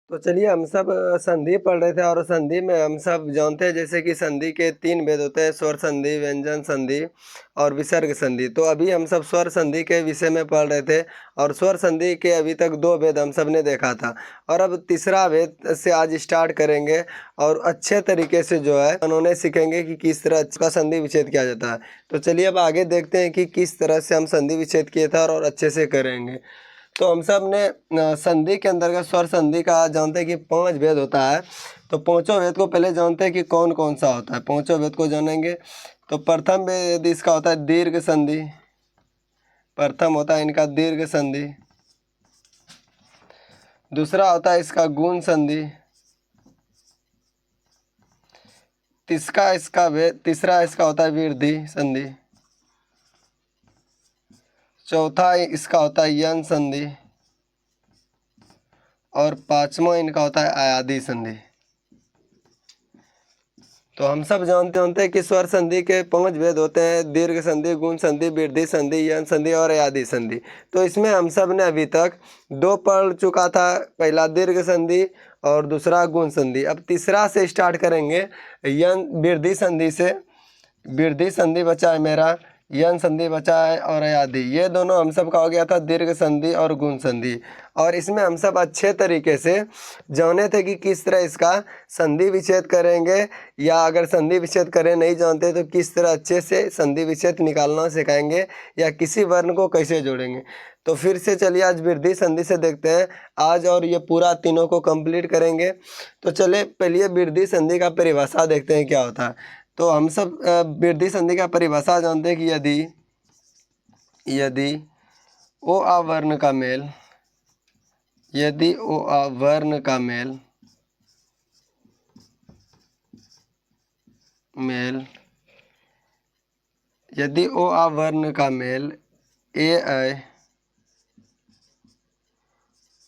तो चलिए हम सब संधि पढ़ रहे थे और संधि में हम सब जानते हैं जैसे कि संधि के 3 भेद होते हैं, स्वर संधि, व्यंजन संधि और विसर्ग संधि। तो अभी हम सब स्वर संधि के विषय में पढ़ रहे थे और स्वर संधि के अभी तक 2 भेद हम सब ने देखा था और अब तीसरा भेद से आज स्टार्ट करेंगे और अच्छे तरीके से जो है उन्होंने सीखेंगे कि किस तरह का संधि विच्छेद किया जाता है। तो चलिए अब आगे देखते हैं कि किस तरह से हम संधि विच्छेद किए थे और अच्छे से करेंगे। तो हम सब ने संधि के अंतर्गत स्वर संधि का जानते हैं कि 5 भेद होता है। तो पांचों भेद को पहले जानते हैं कि कौन कौन सा होता है, पांचों भेद को जानेंगे। तो प्रथम भेद इसका होता है दीर्घ संधि, प्रथम होता है इनका दीर्घ संधि। दूसरा होता है इसका गुण संधि। तीसरा इसका होता है वृद्धि संधि। चौथा इसका होता है यन संधि और पांचवा इनका होता है आयादी संधि। तो हम सब जानते हैं कि स्वर संधि के 5 भेद होते हैं, दीर्घ संधि, गुण संधि, वृद्धि संधि, यन संधि और आयादी संधि। तो इसमें हम सब ने अभी तक 2 पढ़ चुका था, पहला दीर्घ संधि और दूसरा गुण संधि। अब तीसरा से स्टार्ट करेंगे यन वृद्धि संधि से। वृद्धि संधि बचा है मेरा, यन संधि बचा है और आयादी। ये दोनों हम सब का हो गया था दीर्घ संधि और गुण संधि। और इसमें हम सब अच्छे तरीके से जाने थे कि किस तरह इसका संधि विच्छेद करेंगे, या अगर संधि विच्छेद करें नहीं जानते तो किस तरह अच्छे से संधि विच्छेद निकालना सिखाएंगे या किसी वर्ण को कैसे जोड़ेंगे। तो फिर से चलिए आज वृद्धि संधि से देखते हैं आज, और ये पूरा तीनों को कंप्लीट करेंगे। तो चलिए पहले वृद्धि संधि का परिभाषा देखते हैं क्या होता है। तो हम सब वृद्धि संधि का परिभाषा जानते हैं कि यदि ओ आ वर्ण का मेल, यदि ओ आ वर्ण का मेल यदि ओ आ वर्ण का मेल ए ऐ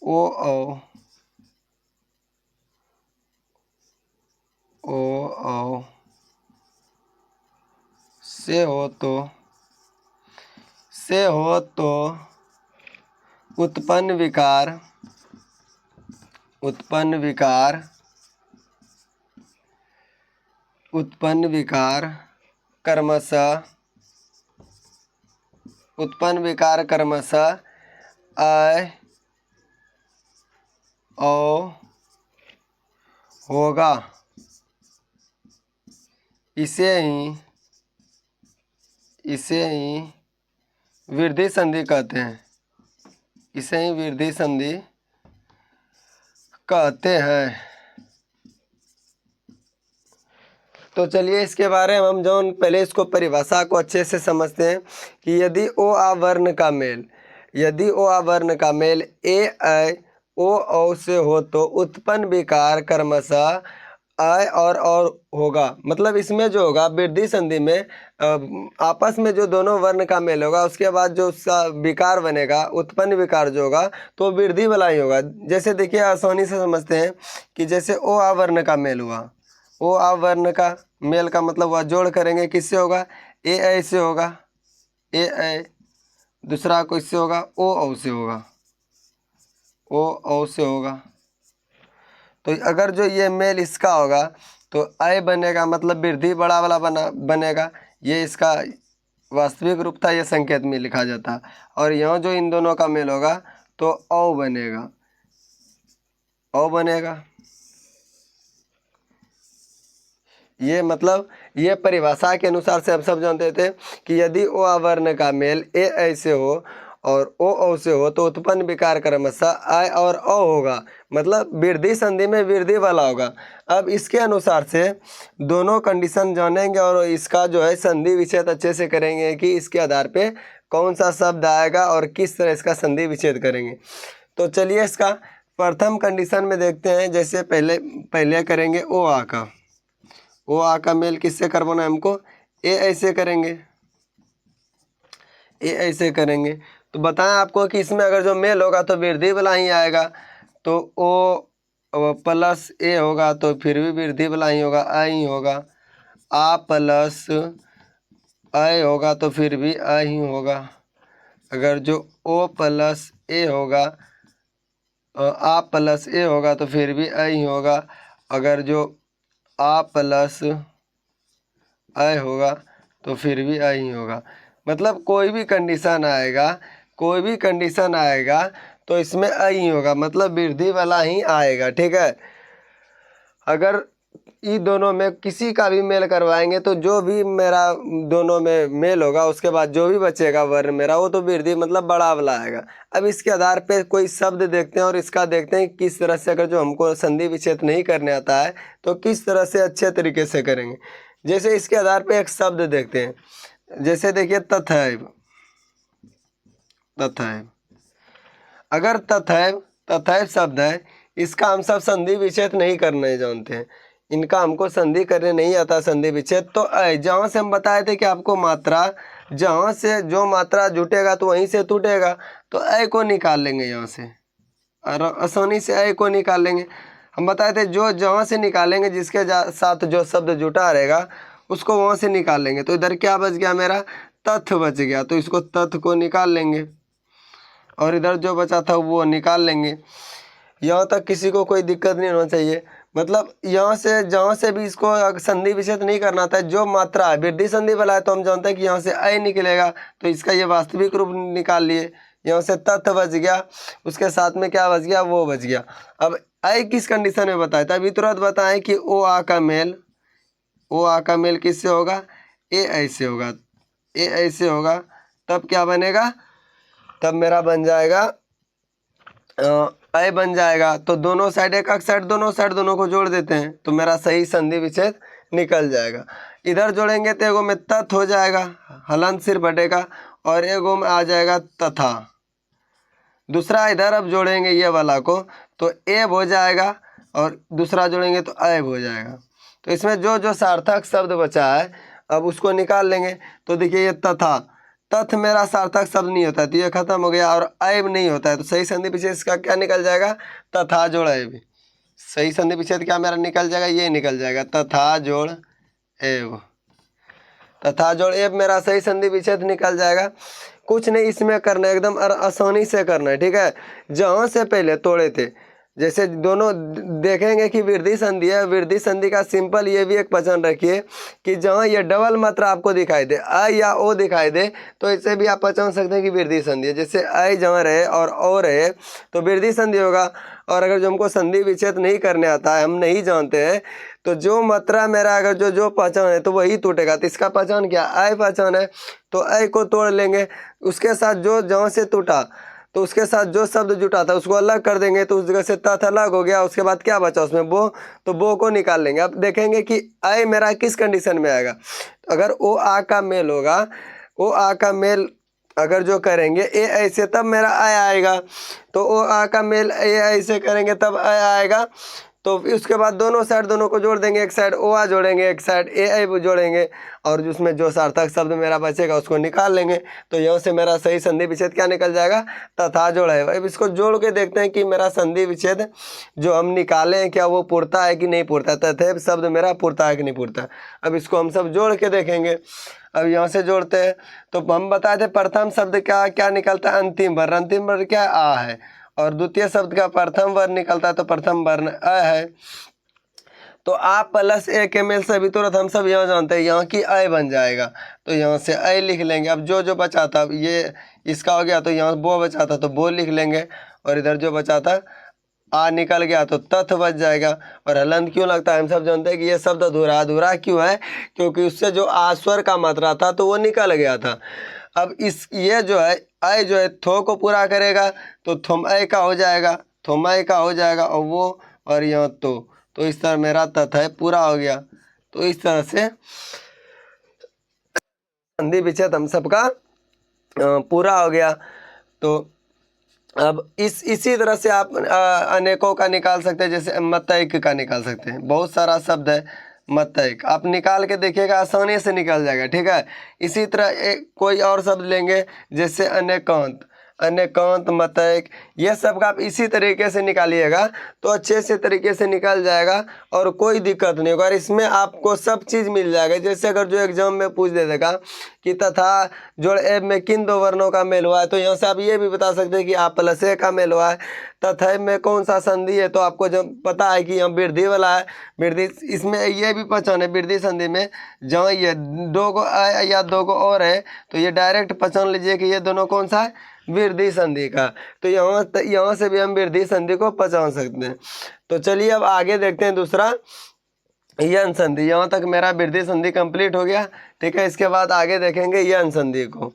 ओ औ से हो तो उत्पन्न विकार क्रमशः ऐ औ होगा। इसे ही वृद्धि संधि कहते हैं, इसे ही वृद्धि संधि कहते हैं। तो चलिए इसके बारे में हम जो पहले इसको परिभाषा को अच्छे से समझते हैं कि यदि ओ आ वर्ण का मेल ए ऐ ओ औ से हो तो उत्पन्न विकार क्रमशः ऐ और होगा। मतलब इसमें जो होगा वृद्धि संधि में आपस में जो दोनों वर्ण का मेल होगा, उसके बाद जो उसका विकार बनेगा, उत्पन्न विकार जो होगा तो वृद्धि वाला ही होगा। जैसे देखिए आसानी से समझते हैं कि जैसे ओ आ वर्ण का मेल हुआ, ओ आ वर्ण का मेल का मतलब हुआ जोड़ करेंगे किससे होगा, ए ऐ से होगा, ए ऐ। दूसरा को इससे होगा ओ औ से होगा, ओ औ से होगा। तो अगर जो ये मेल इसका होगा तो ऐ बनेगा, मतलब वृद्धि बड़ा वाला बनेगा। ये इसका वास्तविक रूप था, ये संकेत में लिखा जाता। और यहाँ जो इन दोनों का मेल होगा तो औ बनेगा। ये मतलब ये परिभाषा के अनुसार से हम सब जानते थे कि यदि ओ आ वर्ण का मेल ए ऐ से हो और ओ औ से हो तो उत्पन्न विकार क्रमशः ऐ और औ होगा, मतलब वृद्धि संधि में वृद्धि वाला होगा। अब इसके अनुसार से दोनों कंडीशन जानेंगे और इसका जो है संधि विच्छेद अच्छे से करेंगे कि इसके आधार पे कौन सा शब्द आएगा और किस तरह इसका संधि विच्छेद करेंगे। तो चलिए इसका प्रथम कंडीशन में देखते हैं। जैसे पहले करेंगे ओ आ का मेल किससे करवाना है हमको, ए ऐसे करेंगे। तो बताएं आपको कि इसमें अगर जो मेल होगा तो वृद्धि वाला ही आएगा। तो ओ प्लस ए होगा तो फिर भी वृद्धि वाला ही होगा, आ ही होगा। आ प्लस ऐ होगा तो फिर भी आ ही होगा। अगर जो ओ प्लस ए होगा आ प्लस ए होगा तो फिर भी अ ही होगा। अगर जो आ प्लस अ होगा तो फिर भी अ ही होगा। मतलब कोई भी कंडीशन आएगा, कोई भी कंडीशन आएगा तो इसमें अ ही होगा, मतलब वृद्धि वाला ही आएगा। ठीक है, अगर इन दोनों में किसी का भी मेल करवाएंगे तो जो भी मेरा दोनों में मेल होगा उसके बाद जो भी बचेगा वर्ण मेरा वो तो वृद्धि मतलब बड़ा वाला आएगा। अब इसके आधार पे कोई शब्द देखते हैं और इसका देखते हैं किस तरह से, अगर जो हमको संधि विच्छेद नहीं करने आता है तो किस तरह से अच्छे तरीके से करेंगे। जैसे इसके आधार पे एक शब्द देखते हैं, जैसे देखिए तथैव। तथैव, अगर तथैव तथैव शब्द है, इसका हम सब संधि विच्छेद नहीं करने जानते हैं, इनका हमको संधि करने नहीं आता संधि विच्छेद। तो जहाँ से हम बताए थे कि आपको मात्रा, जहाँ से जो मात्रा जुटेगा तो वहीं से टूटेगा, तो अ को निकाल लेंगे यहाँ से और आसानी से अ को निकाल लेंगे। हम बताए थे जो जहाँ से निकालेंगे जिसके साथ जो शब्द जुटा रहेगा उसको वहाँ से निकाल लेंगे। तो इधर क्या बच गया, मेरा तथ बच गया, तो इसको तथ को निकाल लेंगे और इधर जो बचा था वो निकाल लेंगे। यहाँ तक किसी को कोई दिक्कत नहीं होना चाहिए। मतलब यहाँ से जहाँ से भी इसको संधि विच्छेद नहीं करना था, जो मात्रा है वृद्धि संधि वाला है तो हम जानते हैं कि यहाँ से अ निकलेगा, तो इसका ये वास्तविक रूप निकाल लिए। यहाँ से तथ बच गया, उसके साथ में क्या बच गया, वो बच गया। अब अ किस कंडीशन में बताया था, अभी तुरंत बताएं कि ओ आ का मेल, ओ आ का मेल किससे होगा, ए ऐसे होगा, ए ऐसे होगा, तब क्या बनेगा, तब मेरा बन जाएगा अ बन जाएगा। तो दोनों साइड, एक साइड दोनों साइड दोनों को जोड़ देते हैं तो मेरा सही संधि विच्छेद निकल जाएगा। इधर जोड़ेंगे तो एगो में तथ हो जाएगा, हलंत सिर बटेगा, और एगो में आ जाएगा तथा। दूसरा इधर अब जोड़ेंगे ये वाला को तो एब हो जाएगा, और दूसरा जोड़ेंगे तो ऐब हो जाएगा। तो इसमें जो जो सार्थक शब्द बचा है अब उसको निकाल लेंगे। तो देखिए ये तथा, तथ मेरा सार्थक शब्द नहीं होता है तो ये खत्म हो गया, और ऐब नहीं होता है तो सही संधि विच्छेद इसका क्या निकल जाएगा, तथा जोड़ ऐब। सही संधि विच्छेद क्या मेरा निकल जाएगा, ये निकल जाएगा तथा जोड़ एब। तथा जोड़ एब मेरा सही संधि विच्छेद निकल जाएगा। कुछ नहीं इसमें करना है, एकदम आसानी से करना है। ठीक है, जहाँ से पहले तोड़े थे, जैसे दोनों देखेंगे कि वृद्धि संधि है, वृद्धि संधि का सिंपल ये भी एक पहचान रखिए कि जहाँ ये डबल मात्रा आपको दिखाई दे, अ या ओ दिखाई दे, तो इससे भी आप पहचान सकते हैं कि वृद्धि संधि है। जैसे अ जहाँ रहे और ओ रहे तो वृद्धि संधि होगा। और अगर जो हमको संधि विच्छेद नहीं करने आता है, हम नहीं जानते हैं, तो जो मात्रा मेरा अगर जो जो पहचान है तो वही टूटेगा। तो इसका पहचान क्या, अ पहचान है, तो अ को तोड़ लेंगे, उसके साथ जो जहाँ से टूटा तो उसके साथ जो शब्द जुटा था उसको अलग कर देंगे, तो उस जगह से तथ अलग हो गया। उसके बाद क्या बचा उसमें, बो, तो बो को निकाल लेंगे। अब देखेंगे कि अ मेरा किस कंडीशन में आएगा। अगर ओ आ का मेल होगा, ओ आ का मेल अगर जो करेंगे ए ऐसे तब मेरा अ आएगा, तो ओ आ का मेल ए ऐसे करेंगे तब अ आएगा। तो उसके बाद दोनों साइड दोनों को जोड़ देंगे, एक साइड ओ आ जोड़ेंगे, एक साइड ए आई जोड़ेंगे, और जिसमें जो सार्थक शब्द मेरा बचेगा उसको निकाल लेंगे। तो यहाँ से मेरा सही संधि विच्छेद क्या निकल जाएगा, तथा जोड़ है। अब इसको जोड़ के देखते हैं कि मेरा संधि विच्छेद जो हम निकाले हैं क्या वो पुरता है कि नहीं पुरता, तथैव शब्द मेरा पुरता है कि नहीं पुरता। अब इसको हम सब जोड़ के देखेंगे। अब यहाँ से जोड़ते हैं तो हम बताए थे प्रथम शब्द क्या क्या निकलता है, अंतिम वर्ण, अंतिम वर्ण क्या है, आ है, और द्वितीय शब्द का प्रथम वर्ण निकलता है तो प्रथम वर्ण अ है। तो आ प्लस ए के मेल से भी तुरंत हम सब यहाँ जानते हैं यहाँ की अ बन जाएगा, तो यहाँ से अ लिख लेंगे। अब जो जो बचा था ये इसका हो गया तो यहाँ बो बचा था तो बो लिख लेंगे, और इधर जो बचा था आ निकल गया तो तथ बच जाएगा। और हलंत क्यों लगता है, हम सब जानते हैं कि ये शब्द अधूरा, अधूरा क्यों है, क्योंकि उससे जो आस्वर का मात्रा था तो वो निकल गया था। अब इस ये जो है अ जो है थो को पूरा करेगा तो थोम अ का हो जाएगा, थोम अ का हो जाएगा, और वो और यहाँ तो इस तरह मेरा तथ है पूरा हो गया। तो इस तरह से संधि विच्छेद हम सबका पूरा हो गया। तो अब इसी तरह से आप अनेकों का निकाल सकते हैं, जैसे मतैक का निकाल सकते हैं, बहुत सारा शब्द है मतैक, आप निकाल के देखिएगा आसानी से निकल जाएगा। ठीक है, इसी तरह एक कोई और शब्द लेंगे जैसे अनेकांत। अनेकांत, मतैक, ये सब का आप इसी तरीके से निकालिएगा तो अच्छे से तरीके से निकल जाएगा और कोई दिक्कत नहीं होगा। और इसमें आपको सब चीज़ मिल जाएगा। जैसे अगर जो एग्जाम में पूछ दे देगा कि तथा जोड़ ए में किन दो वर्णों का मेल हुआ है, तो यहाँ से आप ये भी बता सकते हैं कि आ प्लस ए का मेल हुआ है। तथा में कौन सा संधि है, तो आपको जब पता है कि यहाँ वृद्धि वाला है, वृद्धि, इसमें ये भी पहचान है वृद्धि संधि में जहाँ ये दो को या दो को और है तो ये डायरेक्ट पहचान लीजिए कि ये दोनों कौन सा है, वृद्धि संधि का। तो यहाँ से भी हम वृद्धि संधि को पहचान सकते हैं। तो चलिए अब आगे देखते हैं दूसरा यन संधि। यहाँ तक मेरा वृद्धि संधि कंप्लीट हो गया, ठीक है। इसके बाद आगे देखेंगे यन संधि को,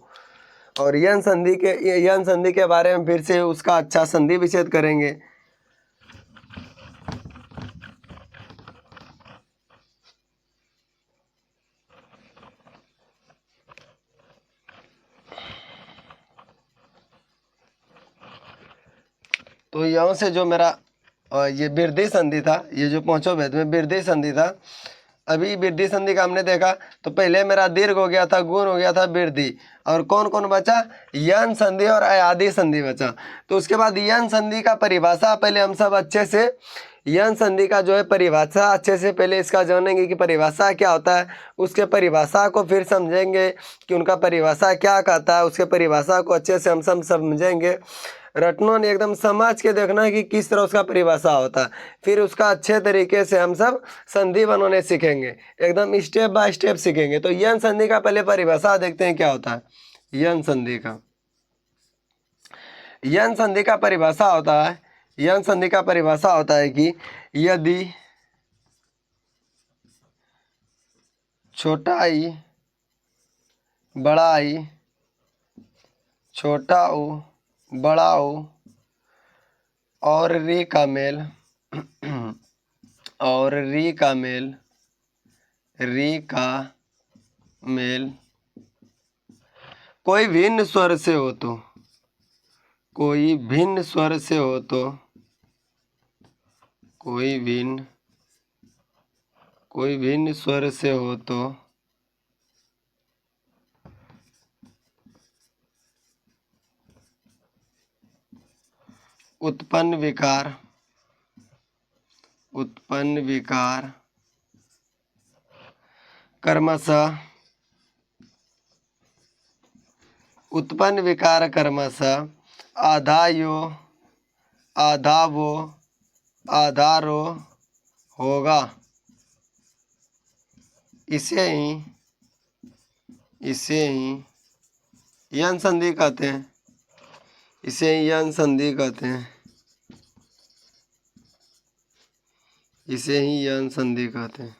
और यन संधि के बारे में फिर से उसका अच्छा संधि विच्छेद करेंगे। तो यहाँ से जो मेरा ये वृद्धि संधि था, ये जो पांचों भेद में वृद्धि संधि था, अभी वृद्धि संधि का हमने देखा तो पहले मेरा दीर्घ हो गया था, गुण हो गया था, वृद्धि, और कौन कौन बचा, यन संधि और अयादि संधि बचा। तो उसके बाद यन संधि का परिभाषा पहले हम सब अच्छे से यन संधि का जो है परिभाषा अच्छे से पहले इसका जानेंगे कि परिभाषा क्या होता है, उसके परिभाषा को फिर समझेंगे कि उनका परिभाषा क्या कहता है, उसके परिभाषा को अच्छे से हम सब समझेंगे। रटना ने एकदम समझ के देखना है कि किस तरह उसका परिभाषा होता है, फिर उसका अच्छे तरीके से हम सब संधि बनाने सीखेंगे, एकदम स्टेप बाय स्टेप सीखेंगे। तो यन संधि का पहले परिभाषा देखते हैं क्या होता है। यन संधि का परिभाषा होता है, यन संधि का परिभाषा होता है कि यदि छोटा ई बड़ा ई, छोटा ऊ बड़ा ऊ और री का मेल और री का मेल कोई भिन्न स्वर से हो तो, कोई भिन्न स्वर से हो तो, कोई भिन्न स्वर से हो तो उत्पन्न विकार क्रमशः आधा यो आधा वो आधा रो होगा। इसे ही यन संधि कहते हैं, इसे ही यन संधि कहते हैं, इसे ही यन संधि कहते हैं।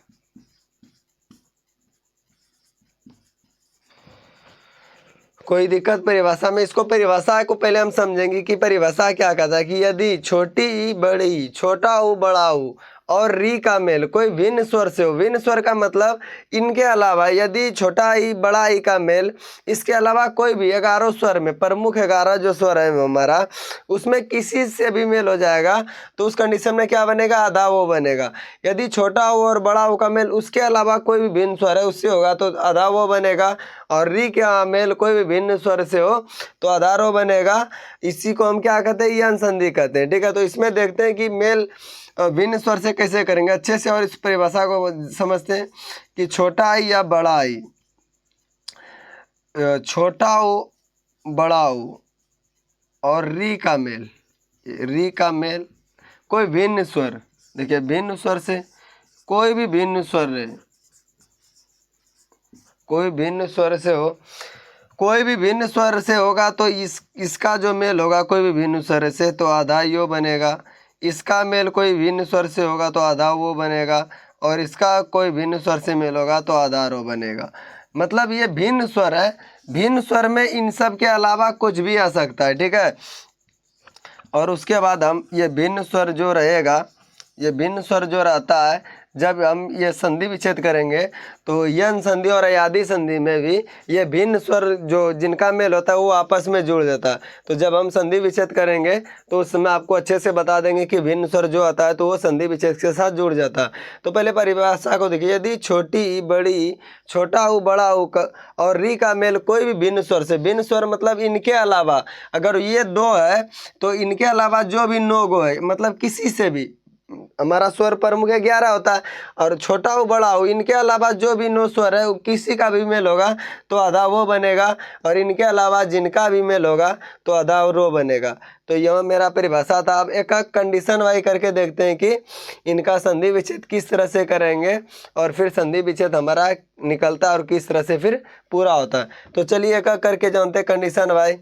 कोई दिक्कत परिभाषा में, इसको परिभाषा को पहले हम समझेंगे कि परिभाषा क्या कहता है कि यदि छोटी ई बड़ी ई, छोटा ऊ बड़ा ऊ और री का मेल कोई भिन्न स्वर से हो, भिन्न स्वर का मतलब इनके अलावा यदि छोटा ई बड़ा ई का मेल इसके अलावा कोई भी 11 स्वर में प्रमुख 11 जो स्वर है हमारा उसमें किसी से भी मेल हो जाएगा तो उस कंडीशन में क्या बनेगा, आधा वो बनेगा। यदि छोटा ऊ और बड़ा ऊ का मेल उसके अलावा कोई भी भिन्न स्वर है उससे होगा तो आधा वो बनेगा, और री का मेल कोई भी भिन्न स्वर से हो तो आधा रो बनेगा। इसी को हम क्या कहते हैं, यन संधि कहते हैं, ठीक है। तो इसमें देखते हैं कि मेल भिन्न स्वर से कैसे करेंगे अच्छे से, और इस परिभाषा को समझते हैं कि छोटा आई या बड़ा आई, छोटा ऊ बड़ा ऊ और री का मेल कोई भिन्न स्वर, देखिए भिन्न स्वर से कोई भी भिन्न स्वर है, कोई भिन्न स्वर से हो, कोई भी भिन्न स्वर से होगा तो इसका जो मेल होगा कोई भी भिन्न स्वर से तो आधा यो बनेगा, इसका मेल कोई भिन्न स्वर से होगा तो आधा वो बनेगा, और इसका कोई भिन्न स्वर से मेल होगा तो आधा रो बनेगा। मतलब ये भिन्न स्वर है, भिन्न स्वर में इन सब के अलावा कुछ भी आ सकता है, ठीक है। और उसके बाद हम ये भिन्न स्वर जो रहेगा ये भिन्न स्वर जो रहता है, जब हम ये संधि विच्छेद करेंगे तो यन संधि और अयादी संधि में भी ये भिन्न स्वर जो जिनका मेल होता है वो आपस में जुड़ जाता है। तो जब हम संधि विच्छेद करेंगे तो उस समय आपको अच्छे से बता देंगे कि भिन्न स्वर जो आता है तो वो संधि विच्छेद के साथ जुड़ जाता है। तो पहले परिभाषा को देखिए, यदि छोटी बड़ी, छोटा ऊ बड़ा ऊ और री का मेल कोई भी भिन्न स्वर से, भिन्न स्वर मतलब इनके अलावा, अगर ये दो है तो इनके अलावा जो भी नो गो है, मतलब किसी से भी, हमारा स्वर प्रमुख 11 होता है और छोटा हो बड़ा हो, इनके अलावा जो भी नो स्वर है किसी का भी मेल होगा तो आधा वो बनेगा, और इनके अलावा जिनका भी मेल होगा तो आधा रो बनेगा। तो यह मेरा परिभाषा था। अब एक एक कंडीशन वाई करके देखते हैं कि इनका संधि विच्छेद किस तरह से करेंगे और फिर संधि विच्छेद हमारा निकलता है और किस तरह से फिर पूरा होता है। तो चलिए एक एक करके जानते हैं कंडीशन वाई।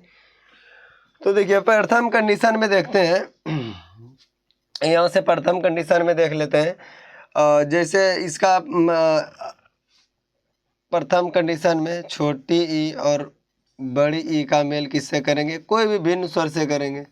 तो देखिए प्रथम कंडीशन में देखते हैं, यहाँ से प्रथम कंडीशन में देख लेते हैं। जैसे इसका प्रथम कंडीशन में छोटी ई और बड़ी ई का मेल किससे करेंगे? कोई भी भिन्न स्वर से करेंगे।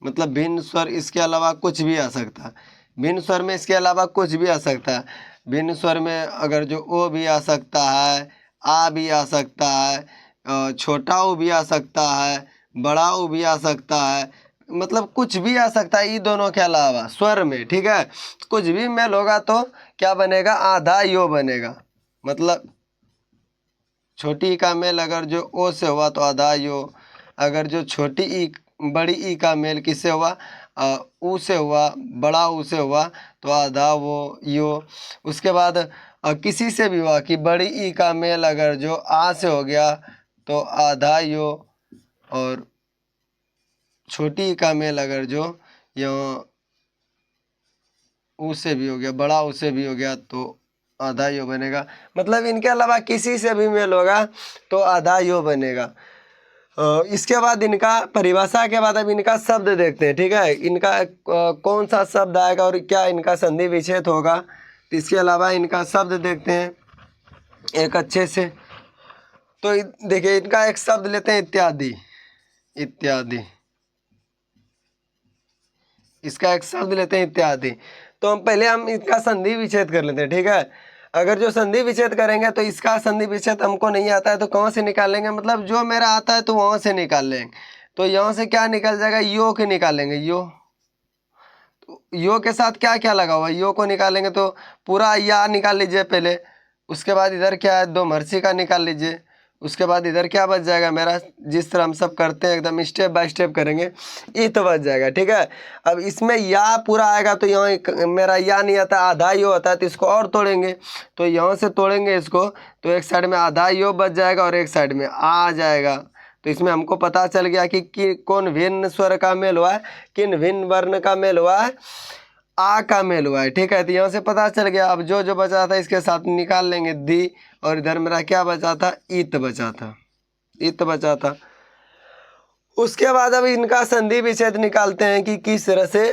मतलब भिन्न स्वर इसके अलावा कुछ भी आ सकता है, भिन्न स्वर में इसके अलावा कुछ भी आ सकता है। भिन्न स्वर में अगर जो ओ भी आ सकता है, आ भी आ सकता है, छोटा ओ भी आ सकता है, बड़ा ओ भी आ सकता है, मतलब कुछ भी आ सकता है ये दोनों के अलावा स्वर में, ठीक है। कुछ भी मेल होगा तो क्या बनेगा? आधा यो बनेगा। मतलब छोटी ई का मेल अगर जो ओ से हुआ तो आधा यो, अगर जो छोटी ई बड़ी ई का मेल किससे हुआ? ऊ से हुआ, बड़ा ऊ से हुआ तो आधा वो यो। उसके बाद किसी से भी हुआ कि बड़ी ई का मेल अगर जो आ से हो गया तो आधा यो, और छोटी का मेल अगर जो यहाँ ऊ से भी हो गया, बड़ा ऊ से भी हो गया तो आधा यो बनेगा। मतलब इनके अलावा किसी से भी मेल होगा तो आधा यो बनेगा। इसके बाद इनका परिभाषा के बाद अब इनका शब्द देखते हैं, ठीक है। इनका कौन सा शब्द आएगा और क्या इनका संधि विच्छेद होगा। तो इसके अलावा इनका शब्द देखते हैं एक अच्छे से। तो देखिए इनका एक शब्द लेते हैं, इत्यादि। इत्यादि, इसका एक शब्द लेते हैं इत्यादि। तो हम इसका संधि विच्छेद कर लेते हैं, ठीक है। अगर जो संधि विच्छेद करेंगे तो इसका संधि विच्छेद हमको नहीं आता है तो कहाँ से निकालेंगे? मतलब जो मेरा आता है तो वहाँ से निकाल लेंगे। तो यहाँ से क्या निकल जाएगा? यो के निकालेंगे, यो। तो यो के साथ क्या क्या लगा हुआ है? यो को निकालेंगे तो पूरा या निकाल लीजिए पहले। उसके बाद इधर क्या है? दो मर्सी का निकाल लीजिए। उसके बाद इधर क्या बच जाएगा मेरा? जिस तरह हम सब करते हैं एकदम स्टेप बाय स्टेप करेंगे, ये तो बच जाएगा, ठीक है। अब इसमें या पूरा आएगा तो यहाँ मेरा या नहीं आता, आधा यो होता है तो इसको और तोड़ेंगे। तो यहाँ से तोड़ेंगे इसको तो एक साइड में आधा यो बच जाएगा और एक साइड में आ जाएगा। तो इसमें हमको पता चल गया कि कौन भिन्न स्वर का मेल हुआ है, किन भिन्न वर्ण का मेल हुआ है, आ का मेल हुआ है, ठीक है। तो यहाँ से पता चल गया। अब जो जो बचा था इसके साथ निकाल लेंगे दी, और इधर मेरा क्या बचा था? इत बचा था, इत बचा था। उसके बाद अब इनका संधि विच्छेद निकालते हैं कि किस तरह से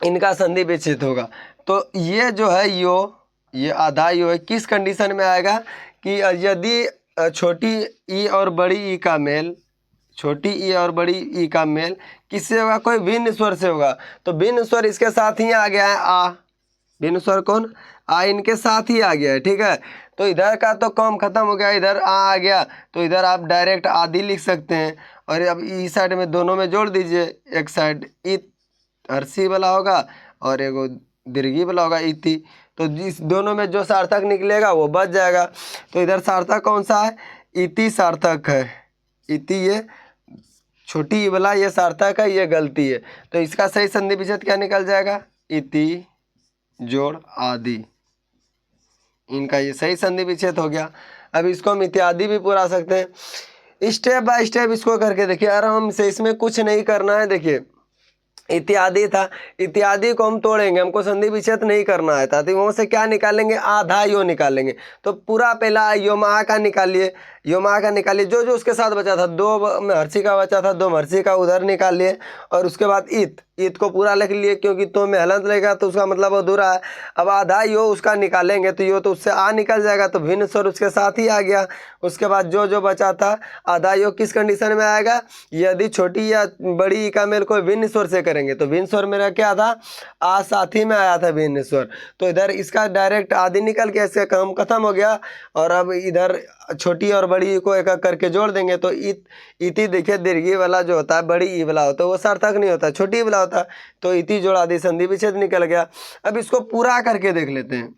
इनका संधि विच्छेद होगा। तो ये जो है यो, ये आधा यो है, किस कंडीशन में आएगा? कि यदि छोटी ई और बड़ी ई का मेल, छोटी ई और बड़ी ई का मेल किससे होगा? कोई भिन्न स्वर से होगा। तो भिन्न स्वर इसके साथ ही आ गया है, आ। भिन्न स्वर कौन? आ इनके साथ ही आ गया है, ठीक है। तो इधर का तो काम खत्म हो गया, इधर आ गया तो इधर आप डायरेक्ट आदि लिख सकते हैं। और अब इस साइड में दोनों में जोड़ दीजिए, एक साइड इत हर्षी वाला होगा और एगो दीर्घी वाला होगा, इति। तो जिस दोनों में जो सार्थक निकलेगा वो बच जाएगा। तो इधर सार्थक कौन सा है? इति सार्थक है। इति ये छोटी वाला ये सार्थक है, ये गलती है। तो इसका सही संधि विच्छेद क्या निकल जाएगा? इति जोड़ आदि, इनका ये सही संधि विच्छेद हो गया। अब इसको हम इत्यादि भी पूरा सकते हैं। स्टेप बाय स्टेप इसको करके देखिए आराम से, इसमें कुछ नहीं करना है। देखिए इत्यादि था, इत्यादि को हम तोड़ेंगे, हमको संधि विच्छेद नहीं करना है था। तो वहाँ से क्या निकालेंगे? आधा यो निकालेंगे। तो पूरा पहला योमा का निकालिए, योमा का निकालिए, जो जो उसके साथ बचा था, दो हर्षी का बचा था, दो मर्सी का उधर निकालिए। और उसके बाद इत, ईद को पूरा लिख लिए, क्योंकि तो में हलंत लगेगा तो उसका मतलब अधूरा है। अब आधा यो उसका निकालेंगे तो यो तो उससे आ निकल जाएगा, तो भिन्न स्वर उसके साथ ही आ गया। उसके बाद जो जो बचा था आधा यो किस कंडीशन में आएगा, यदि छोटी या बड़ी ई का मेल कोई भिन्न स्वर से करेंगे तो भिन्न स्वर मेरा क्या था, आ साथ ही में आया था भिन्न स्वर, तो इधर इसका डायरेक्ट आदि निकल के इसका काम खत्म हो गया। और अब इधर छोटी और बड़ी को एक एक करके जोड़ देंगे तो इति देखिए दीर्घी वाला जो होता है बड़ी ई वाला होता है वो सार्थक नहीं होता, छोटी ई वाला होता है, तो इति जोड़ आदि संधि विच्छेद निकल गया। अब इसको पूरा करके देख लेते हैं,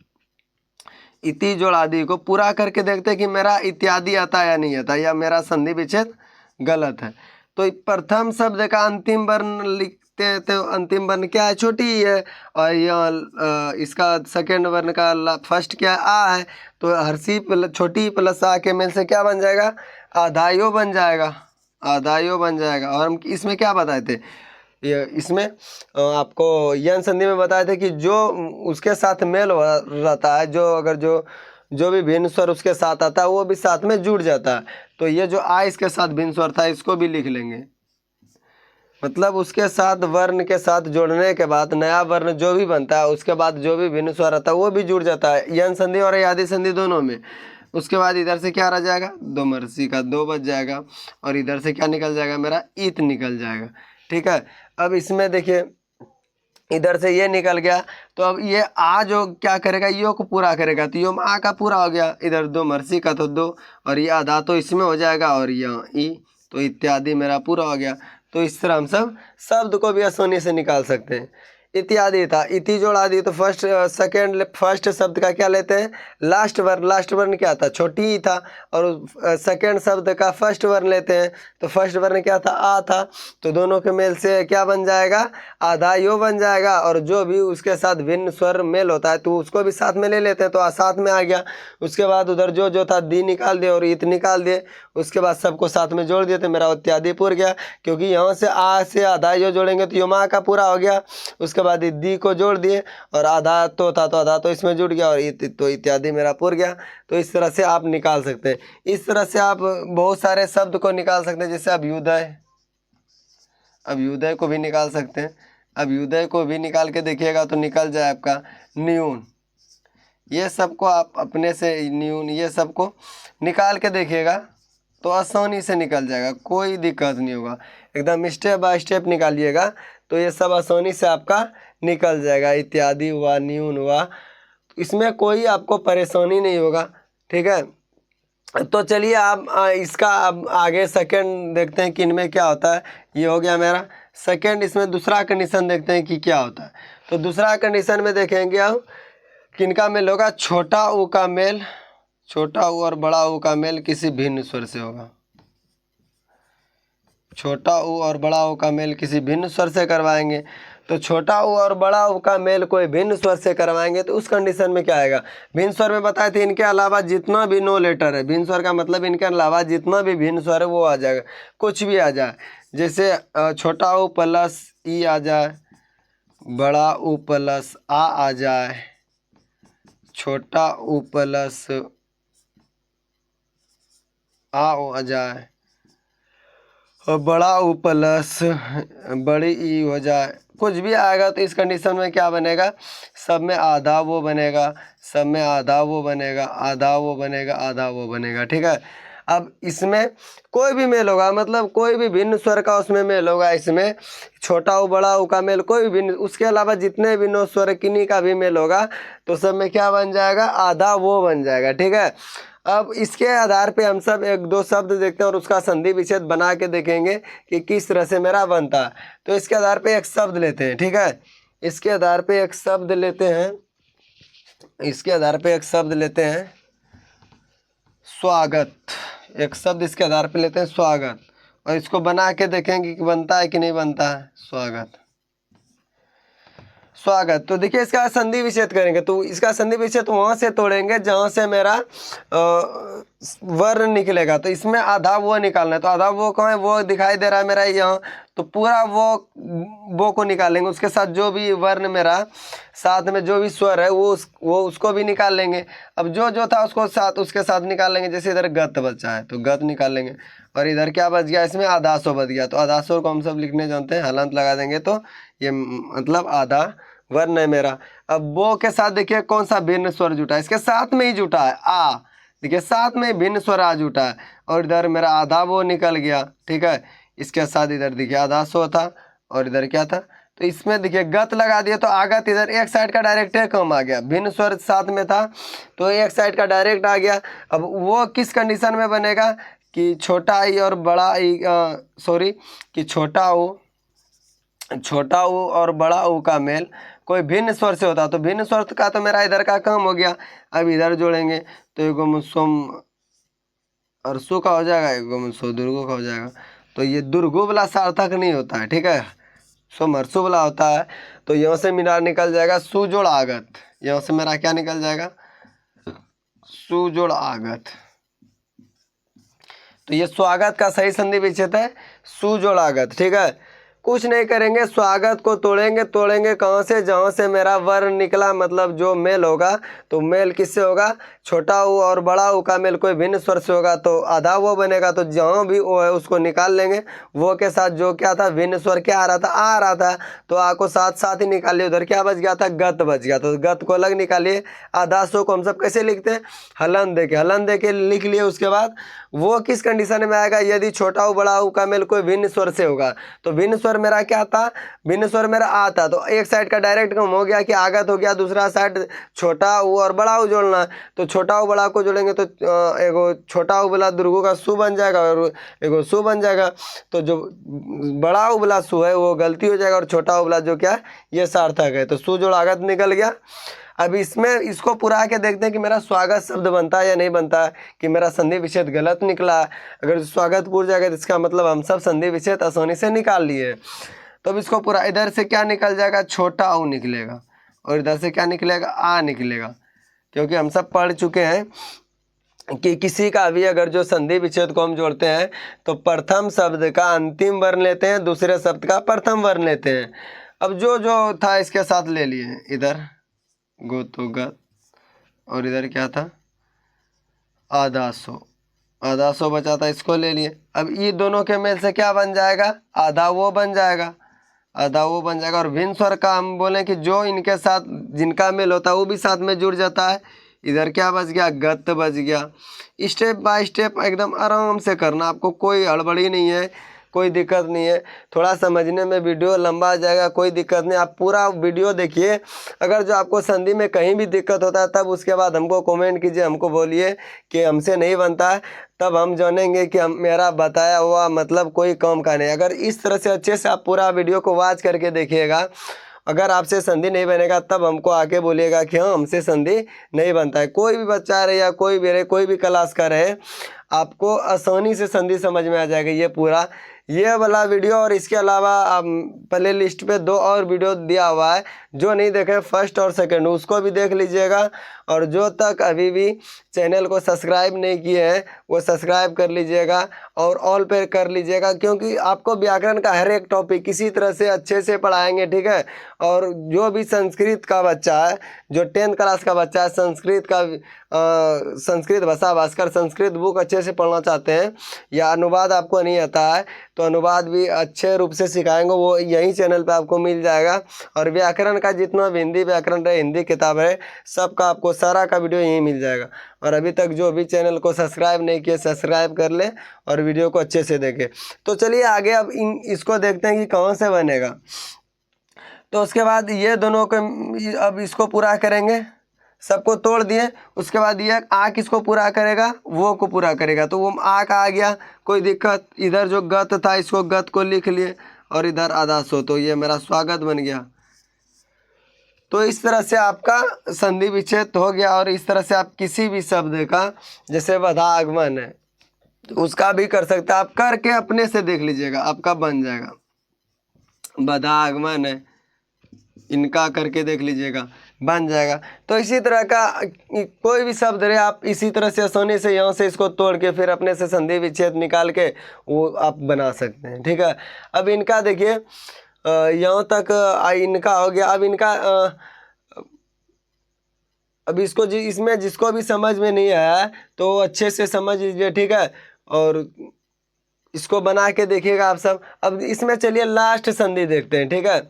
इति जोड़ आदि को पूरा करके देखते हैं कि मेरा इत्यादि आता है या नहीं आता, या मेरा संधि विच्छेद गलत है। तो प्रथम शब्द का अंतिम वर्ण लिखते हैं तो अंतिम वर्ण क्या है, छोटी ही है, और यह इसका सेकेंड वर्ण का फर्स्ट क्या है, आ है, तो हर्षी छोटी प्लस आ के मेल से क्या बन जाएगा, आधायो बन जाएगा, आधायो बन जाएगा। और हम इसमें क्या बताए थे, ये इसमें आपको यन संधि में बताए थे कि जो उसके साथ मेल रहता है, जो अगर जो भी भिन्न स्वर उसके साथ आता है वो भी साथ में जुड़ जाता है। तो ये जो आ इसके साथ भिन्न स्वर था इसको भी लिख लेंगे, मतलब उसके साथ वर्ण के साथ जोड़ने के बाद नया वर्ण जो भी बनता है उसके बाद जो भी भिन्न स्वर आता है वो भी जुड़ जाता है, यन संधि और आदि संधि दोनों में। उसके बाद इधर से क्या रह जाएगा, दो मरसी का दो बच जाएगा, और इधर से क्या निकल जाएगा, मेरा ईत निकल जाएगा। ठीक है, अब इसमें देखिए इधर से ये निकल गया, तो अब ये आ जो क्या करेगा, यो को पूरा करेगा, तो यो आ का पूरा हो गया, इधर दो मरसी का तो दो, और ये आधा तो इसमें हो जाएगा, और यहाँ ई, तो इत्यादि मेरा पूरा हो गया। तो इस तरह हम सब शब्द को भी आसानी से निकाल सकते हैं। इत्यादि था, इति जोड़ आदि, तो फर्स्ट शब्द का क्या लेते हैं, लास्ट वर्ण क्या था, छोटी ही था, और सेकेंड शब्द का फर्स्ट वर्ण लेते हैं, तो फर्स्ट वर्ण क्या था, आ था, तो दोनों के मेल से क्या बन जाएगा, आधा यो बन जाएगा, और जो भी उसके साथ भिन्न स्वर मेल होता है तो उसको भी साथ में ले लेते हैं, तो आ साथ में आ गया। उसके बाद उधर जो जो था दी निकाल दिए और इत निकाल दिए, उसके बाद सबको साथ में जोड़ दिए तो मेरा इत्यादि पूर गया, क्योंकि यहाँ से आ से आधा यो जोड़ेंगे तो यो मा का पूरा हो गया। उसके बाद दी को जोड़ दिए और आधा तो था तो आधा तो इसमें जुड़ गया, और तो इत्यादि मेरा पूर गया। तो इस तरह से आप निकाल सकते हैं, इस तरह से आप बहुत सारे शब्द को निकाल सकते हैं, जैसे अभ्युदय को भी निकाल सकते हैं। अभ्युदय को भी निकाल के देखिएगा तो निकल जाए आपका न्यून, ये सबको आप अपने से न्यून ये सबको निकाल के देखिएगा तो आसानी से निकल जाएगा, कोई दिक्कत नहीं होगा, एकदम स्टेप बाय स्टेप निकालिएगा तो ये सब आसानी से आपका निकल जाएगा। इत्यादि हुआ, न्यून हुआ, इसमें कोई आपको परेशानी नहीं होगा। ठीक है, तो चलिए आप इसका अब आगे सेकंड देखते हैं कि इनमें क्या होता है। ये हो गया मेरा सेकंड, इसमें दूसरा कंडीशन देखते हैं कि क्या होता है। तो दूसरा कंडीशन में देखेंगे हम किनका मेल होगा, छोटा ऊ का मेल, छोटा ऊ और बड़ा ऊ का मेल किसी भिन्न स्वर से होगा। छोटा ऊ और बड़ा ऊ का मेल किसी भिन्न स्वर से करवाएंगे, तो छोटा ऊ और बड़ा ऊ का मेल कोई भिन्न स्वर से करवाएंगे तो उस कंडीशन में क्या आएगा, भिन्न स्वर में बताए थे इनके अलावा जितना भी नो लेटर है, भिन्न स्वर का मतलब इनके अलावा जितना भी भिन्न स्वर है वो आ जाएगा, कुछ भी आ जाए, जैसे छोटा ऊ प्लस ई आ जाए, बड़ा ऊ प्लस आ जाए, छोटा ऊ प्लस आ जाए, और बड़ा ऊ प्लस बड़ी ई हो जाए, कुछ भी आएगा तो इस कंडीशन में क्या बनेगा, सब में आधा वो बनेगा, सब में आधा वो बनेगा, आधा वो बनेगा, आधा वो बनेगा। ठीक है, अब इसमें कोई भी मेल होगा, मतलब कोई भी भिन्न स्वर का उसमें मेल होगा, इसमें छोटा ऊ बड़ा ऊ का मेल कोई भी भिन्न, उसके अलावा जितने भी नो स्वर किन्हीं का भी मेल होगा तो सब में क्या बन जाएगा, आधा वो बन जाएगा। ठीक है, अब इसके आधार पे हम सब एक दो शब्द देखते हैं और उसका संधि विच्छेद बना के देखेंगे कि किस तरह से मेरा बनता है। तो इसके आधार पे एक शब्द लेते हैं। ठीक है, इसके आधार पे एक शब्द लेते हैं, इसके आधार पे एक शब्द लेते हैं स्वागत, एक शब्द इसके आधार पे लेते हैं स्वागत, और इसको बना के देखेंगे कि बनता है कि नहीं बनता है। स्वागत, स्वागत, तो देखिए इसका संधि विच्छेद करेंगे तो इसका संधि विच्छेद वहाँ से तोड़ेंगे जहाँ से मेरा वर्ण निकलेगा, तो इसमें आधा वो निकालना है, तो आधा वो कहाँ है, वो दिखाई दे रहा है मेरा यहाँ, तो पूरा वो को निकालेंगे, उसके साथ जो भी वर्ण मेरा साथ में जो भी स्वर है वो उसको भी निकाल लेंगे। अब जो था उसको उसके साथ निकाल लेंगे, जैसे इधर गत बचा है तो गत निकाल लेंगे, और इधर क्या बच गया, इसमें आधासो बच गया, तो आधासो को हम सब लिखने जानते हैं, हलंत लगा देंगे तो ये मतलब आधा वर्ण है मेरा। अब वो के साथ देखिए कौन सा भिन्न स्वर जुटा है, इसके साथ में ही जुटा है आ, देखिए साथ में भिन्न स्वर आ जुटा है, और इधर मेरा आधा वो निकल गया, ठीक है। इसके साथ इधर देखिए आधा सो था, और इधर क्या था, तो इसमें देखिए गत लगा दिया तो आगत इधर एक साइड का डायरेक्ट कम आ गया, भिन्न स्वर साथ में था तो एक साइड का डायरेक्ट आ गया। अब वो किस कंडीशन में बनेगा कि छोटा ई और बड़ा ई, सॉरी कि छोटा ऊ और बड़ा ऊ का मेल कोई भिन्न स्वर से होता, तो भिन्न स्वर का तो मेरा इधर का कम हो गया। अब इधर जोड़ेंगे तो एगो सोम और सु का हो जाएगा, एगो सो दुर्गो का हो जाएगा। तो ये दुर्गो वाला सार्थक नहीं होता है, ठीक है, सो मरसु वाला होता है। तो यहाँ से मेरा निकल जाएगा सुजोड़ आगत, यहाँ से मेरा क्या निकल जाएगा, सुजोड़ आगत। तो ये स्वागत का सही संधि विच्छेद है सुजोड़ आगत, ठीक है। कुछ नहीं करेंगे, स्वागत को तोड़ेंगे कहाँ से, जहाँ से मेरा वर्ण निकला, मतलब जो मेल होगा तो मेल किससे होगा, छोटा ऊ और बड़ा ऊ का मेल कोई भिन्न स्वर से होगा तो आधा वो बनेगा, तो जहाँ भी वो है उसको निकाल लेंगे। वो के साथ जो क्या था भिन्न स्वर क्या आ रहा था, आ रहा था, तो आ को साथ साथ ही निकालिए, उधर क्या बच गया था, गत बच गया, तो गत को अलग निकालिए। आधा सो को हम सब कैसे लिखते हैं, हलन दे के लिख लिए। उसके बाद वो किस कंडीशन में आएगा, यदि छोटा ऊ बड़ा ऊ का मेल कोई भिन्न स्वर से होगा, तो भिन्न स्वर मेरा क्या था, भिन्न स्वर मेरा आता, तो एक साइड का डायरेक्ट कम हो गया कि आगत हो गया, दूसरा साइड छोटा ऊ और बड़ा ऊ जोड़ना, तो छोटा ऊ बड़ा को जोड़ेंगे तो एगो छोटा ऊ वाला दुर्गो का सु बन जाएगा और एगो सु बन जाएगा। तो जो बड़ा ऊ वाला सु है वो गलती हो जाएगा और छोटा ऊ वाला जो क्या ये सार्थक है, तो सु जोड़ आगत निकल गया। अब इसमें इसको पुरा के देखते हैं कि मेरा स्वागत शब्द बनता है या नहीं बनता, कि मेरा संधि विच्छेद गलत निकला। अगर स्वागत पूर जाएगा तो इसका मतलब हम सब संधि विच्छेद आसानी से निकाल लिए। तो अब इसको पूरा, इधर से क्या निकल जाएगा, छोटा ऊ निकलेगा, और इधर से क्या निकलेगा, आ निकलेगा, क्योंकि हम सब पढ़ चुके हैं कि किसी का भी अगर जो संधि विच्छेद को हम जोड़ते हैं तो प्रथम शब्द का अंतिम वर्ण लेते हैं, दूसरे शब्द का प्रथम वर्ण लेते हैं। अब जो जो था इसके साथ ले लिए, इधर गो तो गत, और इधर क्या था आधा सो बचा था, इसको ले लिए। अब ये दोनों के मेल से क्या बन जाएगा, आधा वो बन जाएगा, और भिन्न स्वर का हम बोलें कि जो इनके साथ जिनका मेल होता है वो भी साथ में जुड़ जाता है। इधर क्या बच गया, गत बच गया। स्टेप बाय स्टेप एकदम आराम से करना, आपको कोई हड़बड़ी नहीं है, कोई दिक्कत नहीं है। थोड़ा समझने में वीडियो लंबा आ जाएगा, कोई दिक्कत नहीं, आप पूरा वीडियो देखिए। अगर जो आपको संधि में कहीं भी दिक्कत होता है तब उसके बाद हमको कमेंट कीजिए, हमको बोलिए कि हमसे नहीं बनता है, तब हम जानेंगे कि हम मेरा बताया हुआ मतलब कोई काम का नहीं। अगर इस तरह से अच्छे से आप पूरा वीडियो को वॉच करके देखिएगा, अगर आपसे संधि नहीं बनेगा तब हमको आके बोलिएगा कि हाँ हमसे संधि नहीं बनता है। कोई भी बच्चा रहे या कोई भी रहे, कोई भी क्लास का रहे, आपको आसानी से संधि समझ में आ जाएगा। ये पूरा ये वाला वीडियो और इसके अलावा प्ले लिस्ट पे 2 और वीडियो दिया हुआ है, जो नहीं देखे फर्स्ट और सेकंड उसको भी देख लीजिएगा। और जो तक अभी भी चैनल को सब्सक्राइब नहीं किए हैं वो सब्सक्राइब कर लीजिएगा और ऑल पे कर लीजिएगा, क्योंकि आपको व्याकरण का हर एक टॉपिक किसी तरह से अच्छे से पढ़ाएंगे, ठीक है। और जो भी संस्कृत का बच्चा है, जो 10th क्लास का बच्चा है, संस्कृत भाषा भास्कर संस्कृत बुक अच्छे से पढ़ना चाहते हैं या अनुवाद आपको नहीं आता है तो अनुवाद भी अच्छे रूप से सिखाएंगे, वो यही चैनल पे आपको मिल जाएगा। और व्याकरण का जितना भी हिंदी व्याकरण है, हिंदी किताब है, सबका आपको सारा का वीडियो यहीं मिल जाएगा। और अभी तक जो भी चैनल को सब्सक्राइब नहीं किए सब्सक्राइब कर ले और वीडियो को अच्छे से देखें। तो चलिए आगे अब इसको देखते हैं कि कहाँ से बनेगा। तो उसके बाद ये दोनों को अब इसको पूरा करेंगे, सबको तोड़ दिए। उसके बाद ये आ किसको पूरा करेगा, वो को पूरा करेगा, तो वो आ का आ गया, कोई दिक्कत। इधर जो गत था इसको गत को लिख लिए और इधर आधा सो, तो ये मेरा स्वागत बन गया। तो इस तरह से आपका संधि विच्छेद हो गया। और इस तरह से आप किसी भी शब्द का, जैसे वधा आगमन है तो उसका भी कर सकते हैं, आप करके अपने से देख लीजिएगा आपका बन जाएगा। वधा आगमन है, इनका करके देख लीजिएगा बन जाएगा। तो इसी तरह का कोई भी शब्द रहे आप इसी तरह से आसानी से यहाँ से इसको तोड़ के फिर अपने से संधि विच्छेद निकाल के वो आप बना सकते हैं, ठीक है। अब इनका देखिए यहाँ तक इनका हो गया। अब इनका अब इसको इसमें जिसको भी समझ में नहीं आया तो अच्छे से समझ लीजिए, ठीक है, और इसको बना के देखिएगा आप सब। अब इसमें चलिए लास्ट संधि देखते हैं, ठीक है।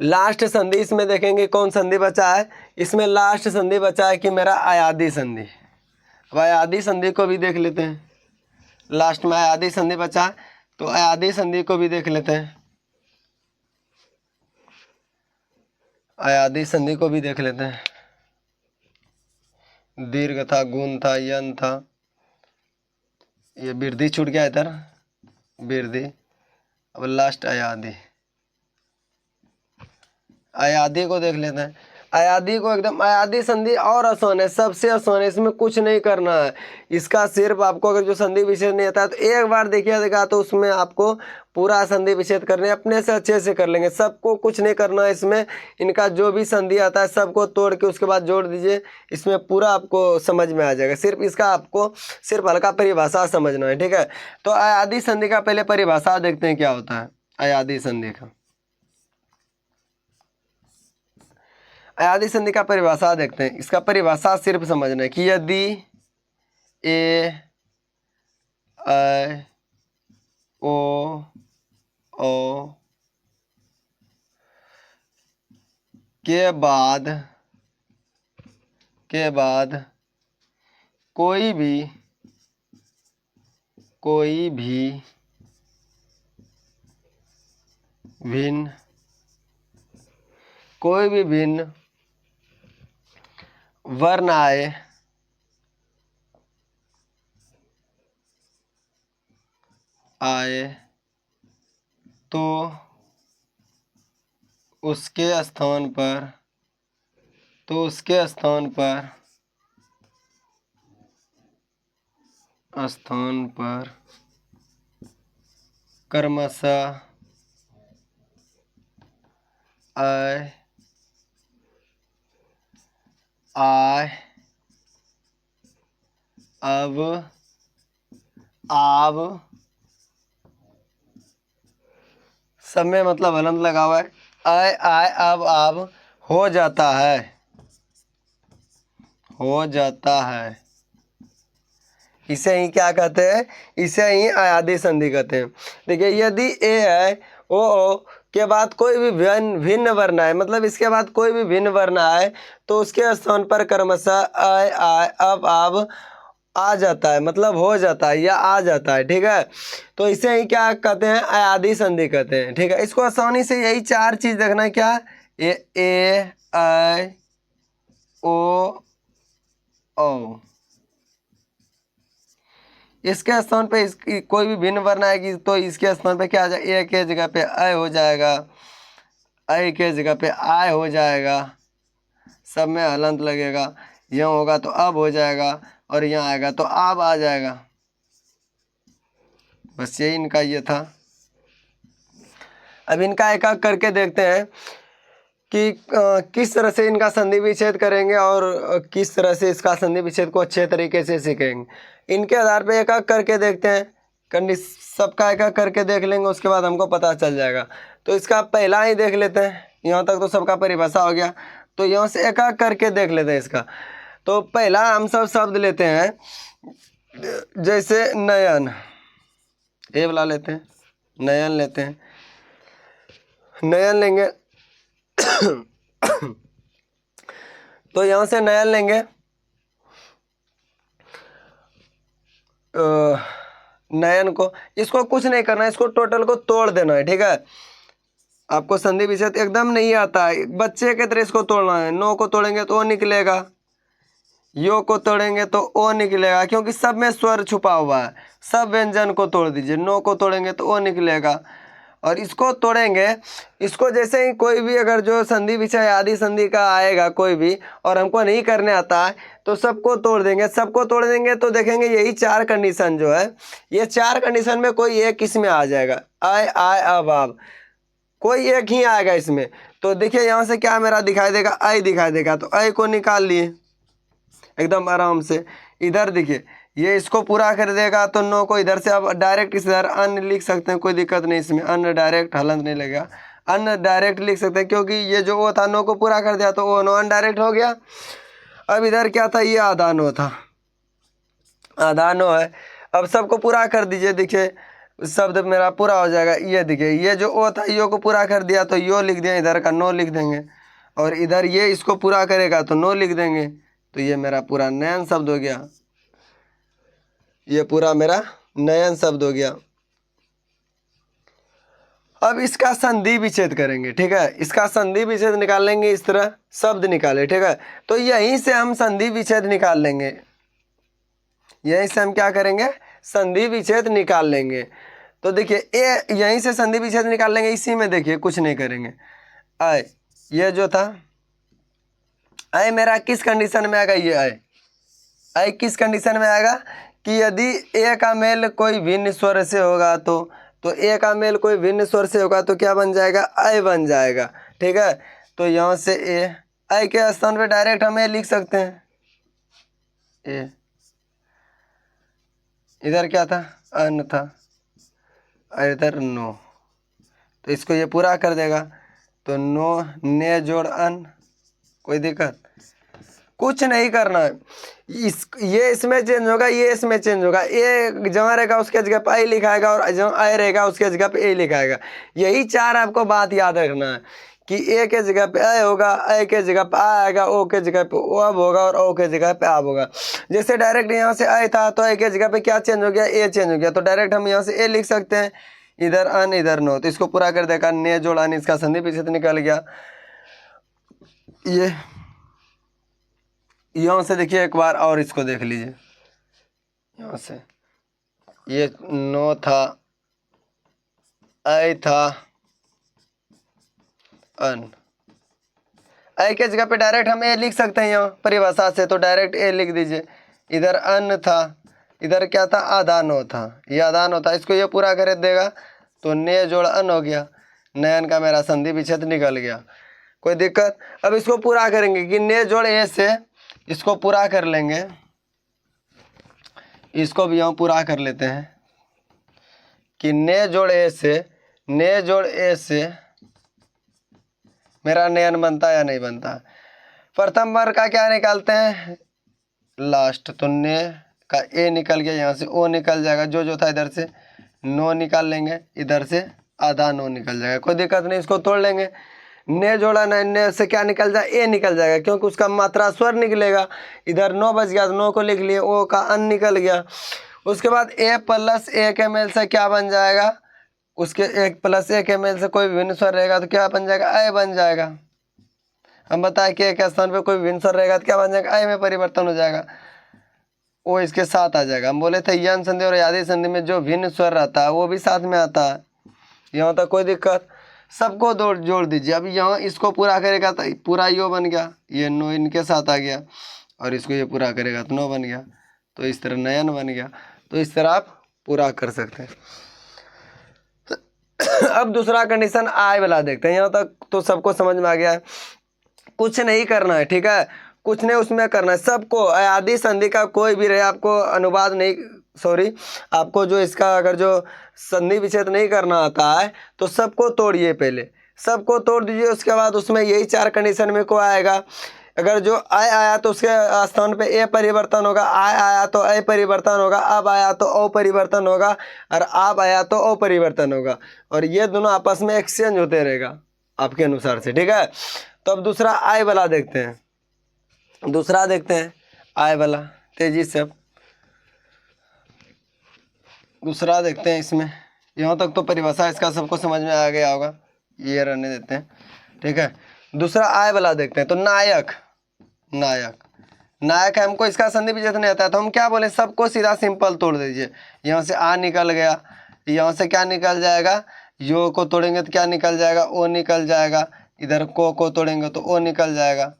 लास्ट संधि इसमें देखेंगे कौन संधि बचा है। इसमें लास्ट संधि बचा है कि मेरा अयादी संधि। अब अयादी संधि को भी देख लेते हैं। लास्ट में अयादी संधि बचा है, तो अयादी संधि को भी देख लेते हैं। अयादी संधि को भी देख लेते हैं। दीर्घ था, गुण था, यन था, ये वृद्धि छूट गया इधर, वृद्धि। अब लास्ट अयादी, अयादी को देख लेते हैं। अयादी को एकदम, अयादी संधि और आसान है, सबसे आसान है, इसमें कुछ नहीं करना है। इसका सिर्फ आपको अगर जो संधि विच्छेद नहीं आता है तो एक बार देखिएगा तो उसमें आपको पूरा संधि विच्छेद करने अपने से अच्छे से कर लेंगे। सबको कुछ नहीं करना है इसमें। इनका जो भी संधि आता है सबको तोड़ के उसके बाद जोड़ दीजिए, इसमें पूरा आपको समझ में आ जाएगा। सिर्फ इसका आपको सिर्फ हल्का परिभाषा समझना है, ठीक है। तो अयादी संधि का पहले परिभाषा देखते हैं क्या होता है अयादी संधि का। अयादी संधि का परिभाषा देखते हैं। इसका परिभाषा सिर्फ समझना है कि यदि ए ऐ ओ औ के बाद कोई भी भिन्न वर्ण आए तो उसके स्थान पर क्रमशः ऐ आय अब आब, सब में मतलब हलंत लगा हुआ है। ऐ आय अब आब हो जाता है। इसे ही क्या कहते हैं, इसे ही अयादी संधि कहते हैं। देखिए यदि ए है ओ के बाद कोई भी भिन्न वर्ण आए, मतलब इसके बाद कोई भी भिन्न वर्ण आए तो उसके स्थान पर क्रमशः ऐ आय अब आब आ जाता है, मतलब हो जाता है या आ जाता है, ठीक है। तो इसे ही क्या कहते हैं अयादी संधि कहते हैं, ठीक है। इसको आसानी से यही चार चीज देखना है, क्या ए ऐ ओ औ। इसके स्थान पे कोई भी भिन्न वर्ण आएगी तो इसके स्थान पे क्या आ जाएगा, ए के जगह पे ऐ हो जाएगा, ऐ के जगह पे आय हो जाएगा, सब में हलंत लगेगा। यहाँ होगा तो अब हो जाएगा और यहाँ आएगा तो अब आ जाएगा। बस यही इनका ये था। अब इनका एक एक करके देखते हैं कि किस तरह से इनका संधि विच्छेद करेंगे और किस तरह से इसका संधि विच्छेद को अच्छे तरीके से सीखेंगे। इनके आधार पे एक एक करके देखते हैं, सबका एक एक करके देख लेंगे, उसके बाद हमको पता चल जाएगा। तो इसका पहला ही देख लेते हैं, यहाँ तक तो सबका परिभाषा हो गया। तो यहाँ से एक एक करके देख लेते हैं इसका। तो पहला हम सब शब्द लेते हैं, जैसे नयन, ये वाला लेते हैं, नयन लेते हैं, नयन लेंगे तो यहाँ से नयन लेंगे, नयन को, इसको कुछ नहीं करना है, इसको टोटल को तोड़ देना है, ठीक है। आपको संधि विच्छेद एकदम नहीं आता है, बच्चे के तरह इसको तोड़ना है। नो को तोड़ेंगे तो ओ निकलेगा, यो को तोड़ेंगे तो ओ निकलेगा, क्योंकि सब में स्वर छुपा हुआ है। सब व्यंजन को तोड़ दीजिए, नो को तोड़ेंगे तो ओ निकलेगा। और इसको तोड़ेंगे, इसको जैसे ही कोई भी अगर जो संधि विच्छेद आदि संधि का आएगा कोई भी और हमको नहीं करने आता है तो सबको तोड़ देंगे। सबको तोड़ देंगे तो देखेंगे यही चार कंडीशन जो है, ये चार कंडीशन में कोई एक इसमें आ जाएगा, आय आय अब आब, कोई एक ही आएगा इसमें। तो देखिए यहाँ से क्या मेरा दिखाई देगा, आई दिखाई देगा, तो आई को निकाल लिए एकदम आराम से। इधर देखिए ये इसको पूरा कर देगा तो नो को इधर से अब डायरेक्ट इधर अन्न लिख सकते हैं, कोई दिक्कत नहीं इसमें, अन्न डायरेक्ट हलंत नहीं लगेगा, अन्न डायरेक्ट लिख सकते हैं, क्योंकि ये जो ओ था नो को पूरा कर दिया तो ओ नो अन डायरेक्ट हो गया। अब इधर क्या था, ये आधा नो था, आधा नो है। अब सबको पूरा कर दीजिए, देखिए शब्द मेरा पूरा हो जाएगा। ये देखिए, ये जो ओ था यो को पूरा कर दिया तो यो लिख दिया, इधर का नो लिख देंगे, और इधर ये इसको पूरा करेगा तो नो लिख देंगे। तो ये मेरा पूरा नयन शब्द हो गया, ये पूरा मेरा नयन शब्द हो गया। अब इसका संधि विच्छेद करेंगे, ठीक है, इसका संधि विच्छेद निकाल लेंगे, इस तरह शब्द निकाले, ठीक है। तो यहीं से हम संधि विच्छेद निकाल लेंगे, यहीं से हम क्या करेंगे, संधि विच्छेद निकाल लेंगे। तो देखिए ए यहीं से संधि विच्छेद निकाल लेंगे, इसी में देखिए कुछ नहीं करेंगे। आय ये जो था आय मेरा किस कंडीशन में आएगा, ये आय किस कंडीशन में आएगा कि यदि ए का मेल कोई भिन्न स्वर से होगा तो ए का मेल कोई भिन्न स्वर से होगा तो क्या बन जाएगा, आय बन जाएगा, ठीक है। तो यहाँ से ए आय के स्थान पे डायरेक्ट हम ए लिख सकते हैं, ए इधर क्या था, अन था, इधर नो, तो इसको ये पूरा कर देगा। तो नो ने जोड़ अन, कोई दिक्कत कुछ नहीं करना है। ये इसमें चेंज होगा, ये इसमें चेंज होगा, ए जहाँ रहेगा उसके जगह पे आई लिखाएगा और जहाँ आए रहेगा उसके जगह पे ए लिखाएगा। यही चार आपको बात याद रखना है कि ए के जगह पे ए होगा, ए के जगह पे आ आएगा, ओ के जगह पे ओ अब होगा और ओ के जगह पे अब होगा। जैसे डायरेक्ट यहाँ से ए था तो ए के जगह पे क्या चेंज हो गया, ए चेंज हो गया, तो डायरेक्ट हम यहाँ से ए लिख सकते हैं, इधर अन इधर नो, तो इसको पूरा कर देगा, ने जोड़ अन, इसका संधि विच्छेद निकल गया। ये यहाँ से देखिए एक बार और इसको देख लीजिए, यहाँ से ये नो था, आई था, अन, आई के जगह पे डायरेक्ट हम ए लिख सकते हैं यहाँ परिभाषा से, तो डायरेक्ट ए लिख दीजिए। इधर अन था, इधर क्या था, आधा नो था, ये आधा नो था, इसको ये पूरा कर देगा तो ने जोड़ अन हो गया, नयन का मेरा संधि विच्छेद निकल गया, कोई दिक्कत। अब इसको पूरा करेंगे कि ने जोड़ ए से, इसको पूरा कर लेंगे, इसको भी हम पूरा कर लेते हैं कि ने जोड़ ए से, ने जोड़ ए से मेरा नयन बनता या नहीं बनता। प्रथम वर्ग का क्या निकालते हैं, लास्ट, तो ने का ए निकल गया, यहाँ से ओ निकल जाएगा, जो था इधर से नो निकाल लेंगे, इधर से आधा नो निकल जाएगा, कोई दिक्कत नहीं, इसको तोड़ लेंगे। ने जोड़ा ने से क्या निकल जाए, ए निकल जाएगा, क्योंकि उसका मात्रा स्वर निकलेगा। इधर नो बच गया तो नो को लिख लिए, ओ का अन निकल गया। उसके बाद ए प्लस ए के मेल से क्या बन जाएगा, उसके एक प्लस ए के मेल से कोई विभिन्न स्वर रहेगा तो क्या बन जाएगा, ए बन जाएगा। हम बताए कि एक स्थान पे कोई विभिन्न स्वर रहेगा तो क्या बन जाएगा, ए में परिवर्तन हो जाएगा, वो इसके साथ आ जाएगा। हम बोले थे यन संधि और यादी संधि में जो भिन्न स्वर रहता है वो भी साथ में आता है, यहाँ तक कोई दिक्कत। सबको जोड़ दीजिए। अब यहाँ इसको पूरा करेगा तो पूरा यो बन गया, ये नो इनके साथ आ गया, और इसको ये पूरा करेगा तो नो बन गया, तो इस तरह नयन बन गया। तो इस तरह आप पूरा कर सकते हैं। अब दूसरा कंडीशन आय वाला देखते हैं। यहाँ तक तो सबको समझ में आ गया है, कुछ नहीं करना है, ठीक है, कुछ नहीं उसमें करना है। सबको आदि संधि का कोई भी रहे, आपको अनुवाद नहीं, सॉरी, आपको जो इसका अगर जो संधि विच्छेद नहीं करना आता है तो सबको तोड़िए, पहले सबको तोड़ दीजिए। उसके बाद उसमें यही चार कंडीशन में को आएगा। अगर जो आय आया तो उसके स्थान पे ए परिवर्तन होगा, आय आया तो ए परिवर्तन होगा, अब आया तो ओ परिवर्तन होगा, और अब आया तो ओ परिवर्तन होगा, और ये दोनों आपस में एक्सचेंज होते रहेगा आपके अनुसार से, ठीक है। तो अब दूसरा आय वाला देखते हैं, दूसरा देखते हैं आय वाला, तेजी से अब दूसरा देखते हैं। इसमें यहाँ तक तो परिभाषा इसका सबको समझ में आ गया होगा, ये रहने देते हैं, ठीक है। दूसरा आय वाला देखते हैं। तो नायक, नायक, नायक है, हमको इसका संधि विच्छेद नहीं आता है, तो हम क्या बोले, सबको सीधा सिंपल तोड़ दीजिए। यहाँ से आ निकल गया, यहाँ से क्या निकल जाएगा, यो को तोड़ेंगे तो क्या निकल जाएगा, ओ निकल जाएगा, इधर को तोड़ेंगे तो ओ निकल जाएगा।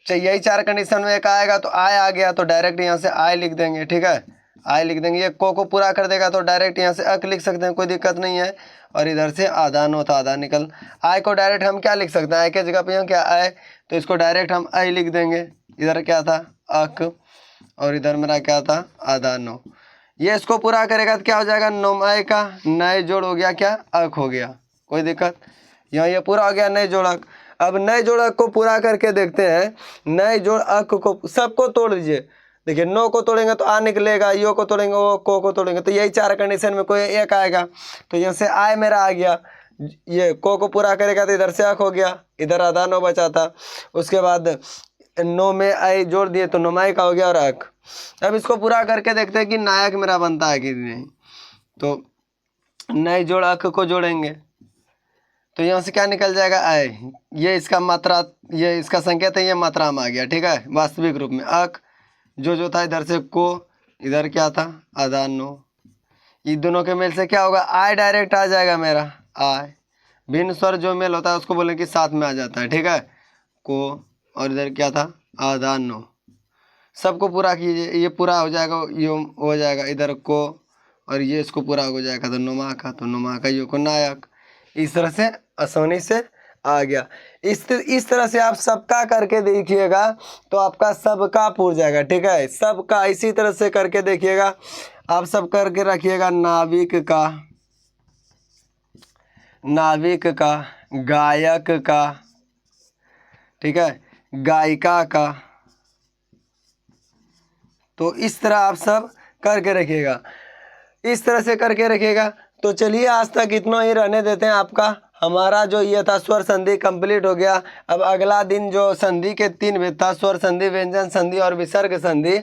चाहिए यही चार कंडीशन में एक आएगा तो आय आ गया, तो डायरेक्ट यहाँ से आय लिख देंगे, ठीक है, आय लिख देंगे। ये को पूरा कर देगा तो डायरेक्ट यहाँ से अक लिख सकते हैं, कोई दिक्कत नहीं है। और इधर से आधा नो था, आधा निकल, आय को डायरेक्ट हम क्या लिख सकते हैं, आय के जगह पे यहाँ क्या आय, तो इसको डायरेक्ट हम आई लिख देंगे। इधर क्या था, अक, और इधर मेरा क्या था, आधा नो। ये इसको पूरा करेगा तो क्या हो जाएगा, नोम आय का नए जोड़ हो गया, क्या अक हो गया, कोई दिक्कत। यहाँ ये पूरा हो गया नए जोड़ अक। अब नए जोड़ अक को पूरा करके देखते हैं। नए जोड़ अक को सबको तोड़ दीजिए, देखिए नो को तोड़ेंगे तो आ निकलेगा, यो को तोड़ेंगे वो को तोड़ेंगे, तो यही 4 कंडीशन में कोई एक आएगा। तो यहाँ से आय मेरा आ गया, ये को पूरा करेगा तो इधर से अक हो गया, इधर आधा नो बचा था। उसके बाद नो में आई जोड़ दिए तो नुमाई का हो गया और अक। अब इसको पूरा करके देखते हैं कि नायक मेरा बनता है कि नहीं। तो नए जोड़ अक को जोड़ेंगे तो यहाँ से क्या निकल जाएगा आय, ये इसका मात्रा, ये इसका संकेत है, ये मात्रा में आ गया, ठीक है, वास्तविक रूप में। अक जो था इधर से को, इधर क्या था आधा नो, ये दोनों के मेल से क्या होगा आय डायरेक्ट आ जाएगा मेरा आय। भिन्न स्वर जो मेल होता है उसको बोले कि साथ में आ जाता है, ठीक है, को और इधर क्या था आधा नो। सबको पूरा कीजिए, ये पूरा हो जाएगा, ये हो जाएगा इधर को, और ये इसको पूरा हो जाएगा तो नुमा का, तो नुमा का यो को नायक। इस तरह से आसानी से आ गया। इस तरह से आप सबका करके देखिएगा तो आपका सबका पूर जाएगा, ठीक है, सबका इसी तरह से करके देखिएगा। आप सब करके रखिएगा नाविक का, नाविक का, गायक का, ठीक है, गायिका का। तो इस तरह आप सब करके रखिएगा, इस तरह से करके रखिएगा। तो चलिए आज तक इतना ही रहने देते हैं। आपका हमारा जो ये था स्वर संधि कंप्लीट हो गया। अब अगला दिन जो संधि के 3 भेद था, स्वर संधि, व्यंजन संधि और विसर्ग संधि,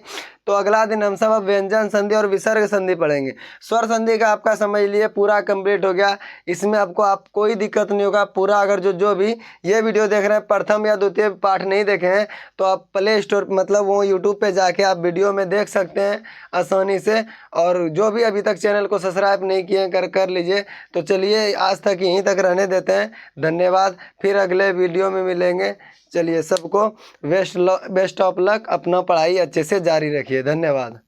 तो अगला दिन हम सब अब व्यंजन संधि और विसर्ग संधि पढ़ेंगे। स्वर संधि का आपका समझ लिए पूरा कंप्लीट हो गया। इसमें आपको कोई दिक्कत नहीं होगा। पूरा अगर जो भी ये वीडियो देख रहे हैं प्रथम या द्वितीय पाठ नहीं देखे हैं तो आप प्ले स्टोर मतलब वो यूट्यूब पे जाके आप वीडियो में देख सकते हैं आसानी से। और जो भी अभी तक चैनल को सब्सक्राइब नहीं किए कर लीजिए। तो चलिए आज तक यहीं तक रहने देते हैं। धन्यवाद, फिर अगले वीडियो में मिलेंगे। चलिए सबको बेस्ट ऑफ लक, अपना पढ़ाई अच्छे से जारी रखिए। धन्यवाद।